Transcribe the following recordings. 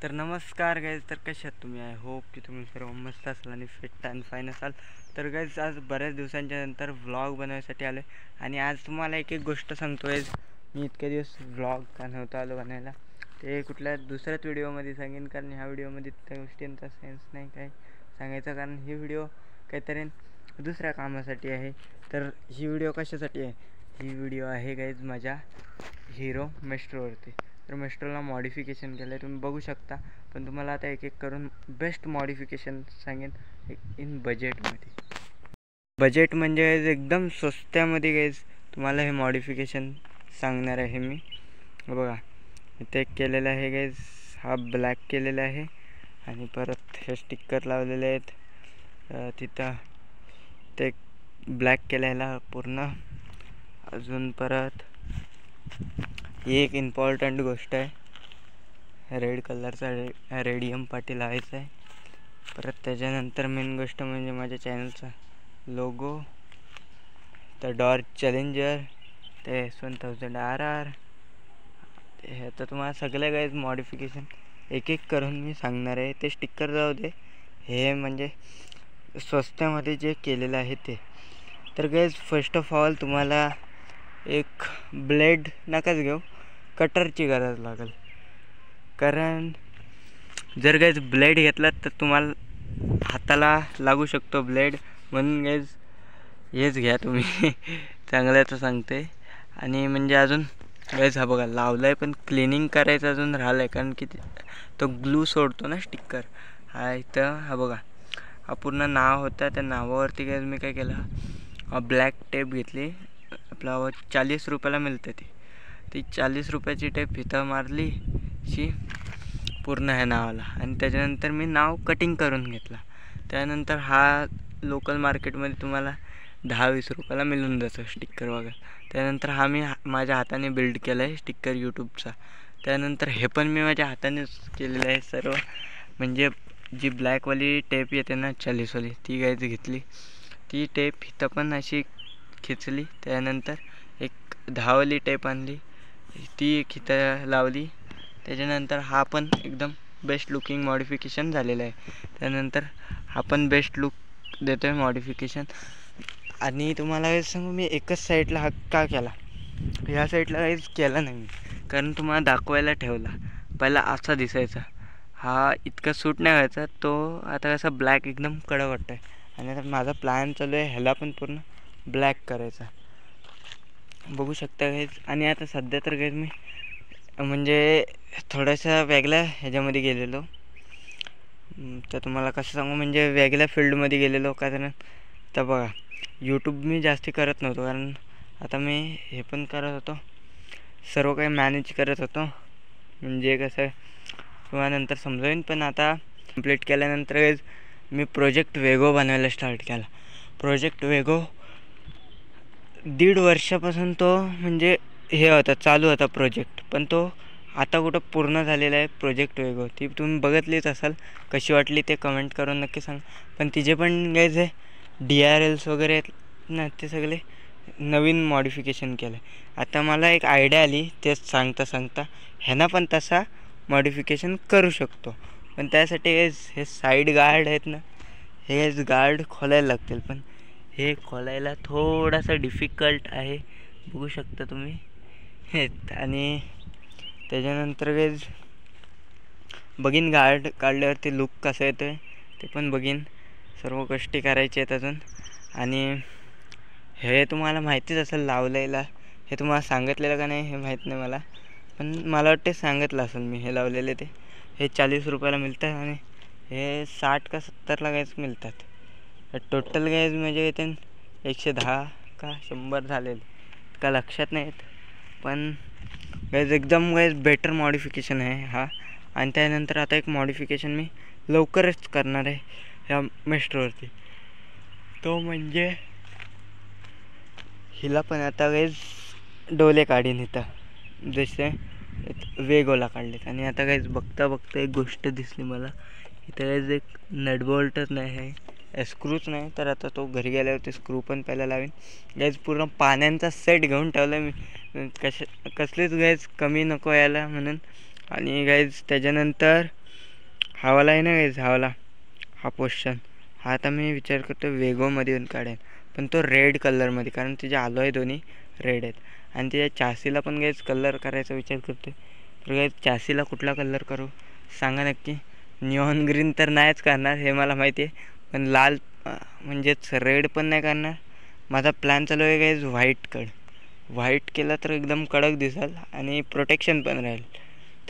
तर नमस्कार गाईज. तर कसे आहात तुम्ही? आय होप की तुम्ही सर्व मस्त असाल आणि फिट अँड फाईन असाल. तर गाईज आज बऱ्याच दिवसांच्या नंतर व्लॉग बनवायसाठी आलो आहे आणि आज तुम्हाला एक एक गोष्ट सांगतो आहे. मी इतके दिवस व्लॉग का नव्हतं आलो बनायला, ते कुठल्या दुसऱ्याच व्हिडिओमध्ये सांगेन, कारण ह्या व्हिडिओमध्ये त्या गोष्टींचा सेन्स नाही काय सांगायचं, कारण ही व्हिडिओ काहीतरी दुसऱ्या कामासाठी आहे. तर ही व्हिडिओ कशासाठी आहे? ही व्हिडिओ आहे गाईज माझ्या हिरो मेस्ट्रोवरती. तर मेस्ट्रोला मॉडिफिकेशन केलं आहे, तुम्ही बघू शकता. पण तुम्हाला आता एक एक करून बेस्ट मॉडिफिकेशन सांगेन इन बजेटमध्ये. बजेट म्हणजे एकदम स्वस्त्यामध्ये गाईज तुम्हाला हे मॉडिफिकेशन सांगणार आहे मी. बघा इथे एक केलेलं आहे गाईज, हा ब्लॅक केलेला आहे आणि परत हे स्टिकर लावलेले आहेत. तिथं ते ब्लॅक केलेला पूर्ण. अजून परत एक इम्पॉर्टंट गोष्ट आहे, रेड कलरचा रेडियम पाटी लावायचा आहे. परत त्याच्यानंतर मेन गोष्ट म्हणजे माझ्या चॅनलचा लोगो, तर डॉर्च चॅलेंजर, ते S1000RR. हे आता तुम्हाला सगळ्या गाईज मॉडिफिकेशन एक एक करून मी सांगणार आहे. ते स्टिकर जाऊ दे, हे म्हणजे स्वस्त्यामध्ये जे केलेलं आहे ते. तर गाईज फर्स्ट ऑफ ऑल तुम्हाला एक ब्लेड नकाच घेऊ, कटरची गरज लागेल. कारण जर गाईज ब्लेड घेतलात तर तुम्हाला हाताला लागू शकतो ब्लेड, म्हणून गाईज हेच घ्या तुम्ही. चांगल्याचं सांगते. आणि म्हणजे अजून गाईज हा बघा लावला आहे, पण क्लिनिंग करायचं अजून राहिलं आहे, कारण की तो ग्लू सोडतो ना स्टिकर. हा इथं हा बघा, हा पूर्ण नाव होता. त्या नावावरती गाईज मी काय केलं, ब्लॅक टेप घेतली. आपला 40 रुपयाला मिळते ती 40 रुपयाची टेप इथं मारली शी पूर्ण ह्या नावाला, आणि त्याच्यानंतर मी नाव कटिंग करून घेतला. त्यानंतर हा लोकल मार्केटमध्ये तुम्हाला 10-20 रुपयाला मिळून जातो स्टिकर वगैरे. त्यानंतर हा मी माझ्या हाताने बिल्ड केला आहे स्टिकर यूट्यूबचा. त्यानंतर हे पण मी माझ्या हातानेच केलेलं आहे सर्व. म्हणजे जी ब्लॅकवाली टेप येते ना 40वाली, ती गायची घेतली. ती टेप इथं पण अशी खिचली. त्यानंतर एक 10वाली टेप आणली, ती एक इथं लावली. त्याच्यानंतर हा पण एकदम बेस्ट लुकिंग मॉडिफिकेशन झालेलं आहे. त्यानंतर हा पण बेस्ट लुक देतो आहे मॉडिफिकेशन. आणि तुम्हाला काय सांगू, मी एकच साईडला हा का केला, ह्या साईडला काहीच केला नाही मी, कारण तुम्हाला दाखवायला ठेवला. पहिला असा दिसायचा, हा इतका सूट नाही व्हायचा. तो आता कसा ब्लॅक एकदम कडक वाटतं आहे. आणि आता माझा प्लॅन चालू आहे ह्याला पण पूर्ण ब्लॅक करायचा, बघू शकता गाईज. आणि आता सध्या तर गाईज मी म्हणजे थोड्याशा वेगळ्या ह्याच्यामध्ये गेलेलो. तर तुम्हाला कसं सांगू, म्हणजे वेगळ्या फील्डमध्ये गेलेलो. कारण तर बघा यूट्यूब मी जास्ती करत नव्हतो, कारण आता मी हे पण करत होतो, सर्व काही मॅनेज करत होतो. म्हणजे कसं तुम्हाला नंतर समजावीन. पण आता कंप्लीट केल्यानंतर गाईज मी प्रोजेक्ट वेगो बनवायला स्टार्ट केला. प्रोजेक्ट वेगो 1.5 वर्षापासून तो म्हणजे हे होता, चालू होता प्रोजेक्ट, पण तो आता कुठं पूर्ण झालेला आहे प्रोजेक्ट वेगो. ती तुम्ही बघितलीच असाल, कशी वाटली ते कमेंट करून नक्की सांग. पण तिचे पण गाईज DRLs वगैरे आहेत ना, ते सगळे नवीन मॉडिफिकेशन केलं आहे. आता मला एक आयडिया आली, तेच सांगता ह्यानं पण तसा मॉडिफिकेशन करू शकतो. पण त्यासाठी हे साईड गार्ड आहेत ना, हे गार्ड खोलायला लागतील. पण हे खोलायला थोडासा डिफिकल्ट आहे, बघू शकता तुम्ही. आणि त्याच्यानंतर गाईज बघीन गार्ड काढल्यावरती लुक कसं येतं आहे ते पण बघीन. सर्व गोष्टी करायच्या आहेत अजून. आणि हे तुम्हाला माहितीच असेल लावलेलं, हे तुम्हाला सांगितलेलं का नाही हे माहीत नाही मला, पण मला वाटते सांगितलं असेल मी. हे लावलेले हे 40 रुपयाला मिळतात आणि हे 60 का 70ला गाईज मिळतात. टोटल गाईज म्हणजे येते 110 का 100 झालेले का लक्षात नाही येत. पण गाईज एकदम गाईज बेटर मॉडिफिकेशन आहे हा. आणि त्यानंतर आता एक मॉडिफिकेशन मी लवकरच करणार आहे ह्या मेस्ट्रोवरती, तो म्हणजे हिला पण आता गाईज डोले काढीन इथं, जसे वेगोला काढलेत. आणि आता गाईज बघता एक गोष्ट दिसली मला इथं गाईज, एक नटबोल्टच नाही आहे, स्क्रूच नाही. तर आता तो घरी गेल्यावरती स्क्रू पण पहिला लावीन. गाईज पूर्ण पाण्यांचा सेट घेऊन ठेवला मी, कसलीच गाईज कमी नको यायला म्हणून. आणि गाईज त्याच्यानंतर हा वाला आहे ना गाईज, हा वाला, हा पोर्शन, हा आता मी विचार करतो वेगोमध्ये येऊन काढेन, पण तो रेड कलरमध्ये, कारण तिचे आलो आहे दोन्ही रेड आहेत. आणि त्याच्या चासीला पण गाईज कलर करायचा विचार करते. तर गाईज चासीला कुठला कलर करू सांगा नक्की. निऑन ग्रीन तर नाहीच करणार हे मला माहिती आहे, पण लाल म्हणजेच रेड पण नाही करणार. माझा प्लॅन चालू आहे गाईज व्हाईट केला तर एकदम कडक दिसेल आणि प्रोटेक्शन पण राहील.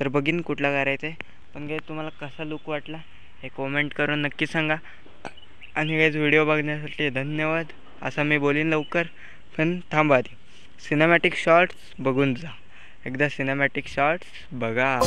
तर बघीन कुठला करायचा आहे. पण गाईज तुम्हाला कसा लुक वाटला हे कॉमेंट करून नक्की सांगा. आणि गाईज व्हिडिओ बघण्यासाठी धन्यवाद. असं मी बोलीन लवकर, पण थांबा आधी सिनेमॅटिक शॉर्ट्स बघून जा. एकदा सिनेमॅटिक शॉर्ट्स बघा.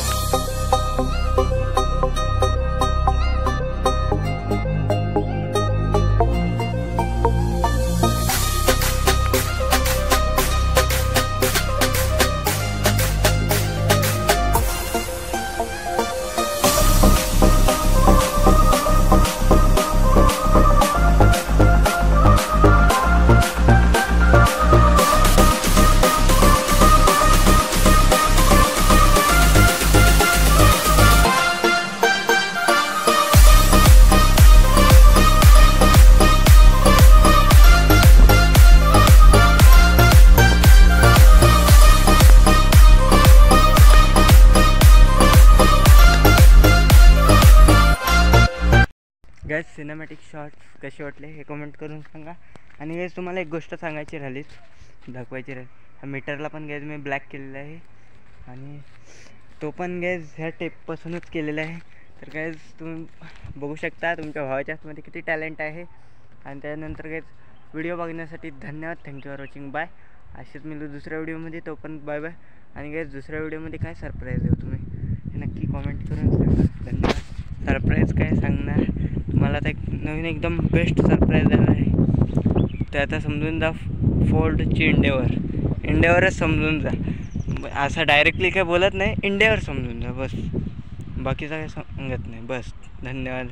गाईज सिनेमॅटिक शॉर्ट्स कसे वाटले हे कमेंट करून सांगा. आणि गाईज तुम्हाला एक गोष्ट सांगायची राहिलीच, दाखवायची राहिली. हा मीटरला पण गाईज मी ब्लॅक केलेला आहे आणि तो पण गाईज ह्या टेपपासूनच केलेला आहे. तर गाईज तुम्ही बघू शकता तुमच्या भावाच्या हातमध्ये किती टॅलेंट आहे. आणि त्यानंतर गाईज व्हिडिओ बघण्यासाठी धन्यवाद. Thank you for watching. बाय. असेच मिळू दुसऱ्या व्हिडिओमध्ये, तो पण बाय बाय. आणि गाईज दुसऱ्या व्हिडिओमध्ये काय सरप्राईज देऊ तुम्ही हे नक्की कॉमेंट करून सांगा. धन्यवाद. सरप्राईज काय सांगणार मला, आता एक नवीन एकदम बेस्ट सरप्राईज झालं आहे. ते आता समजून जा फोर्डची इंडियावरच समजून जा. असं डायरेक्टली काय बोलत नाही, इंडियावर समजून जा बस, बाकीचं काय सांगत नाही बस. धन्यवाद.